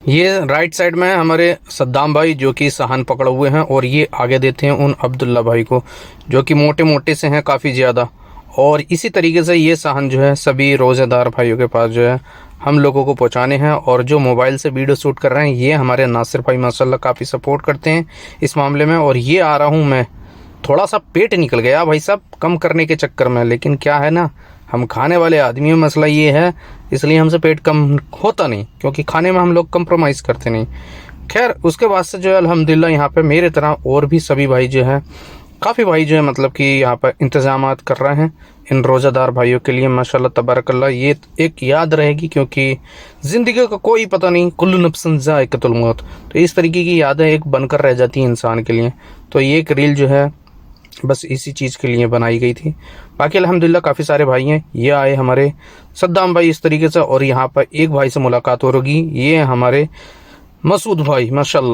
ये right side में हमारे सद्दाम भाई जो कि साहन पकड़े हुए हैं, और ये आगे देते हैं उन अब्दुल्ला भाई को जो कि मोटे मोटे से हैं काफ़ी ज़्यादा। और इसी तरीके से ये साहन जो है सभी रोज़ेदार भाइयों के पास जो है हम लोगों को पहुंचाने हैं। और जो मोबाइल से वीडियो शूट कर रहे हैं ये हमारे नासिर भाई माशाल्लाह काफ़ी सपोर्ट करते हैं इस मामले में। और ये आ रहा हूँ मैं, थोड़ा सा पेट निकल गया भाई साहब कम करने के चक्कर में, लेकिन क्या है ना, हम खाने वाले आदमी में मसला ये है, इसलिए हमसे पेट कम होता नहीं, क्योंकि खाने में हम लोग कंप्रोमाइज़ करते नहीं। खैर उसके बाद से जो है अल्हम्दुलिल्लाह यहाँ पे मेरे तरह और भी सभी भाई जो है, काफ़ी भाई जो है मतलब कि यहाँ पर इंतज़ामात कर रहे हैं इन रोज़ादार भाइयों के लिए माशाल्लाह तबारकल्लाह। ये एक याद रहेगी, क्योंकि ज़िंदगी का कोई पता नहीं, कुल्लु नफ्सिन ज़ाइक़तुल मौत, तो इस तरीके की यादें एक बनकर रह जाती हैं इंसान के लिए। तो ये एक रील जो है बस इसी चीज़ के लिए बनाई गई थी। बाकी अल्हम्दुलिल्लाह काफ़ी सारे भाई हैं। ये आए हमारे सद्दाम भाई इस तरीके से, और यहाँ पर एक भाई से मुलाकात हो होगी, ये हमारे मसूद भाई माशाल्लाह।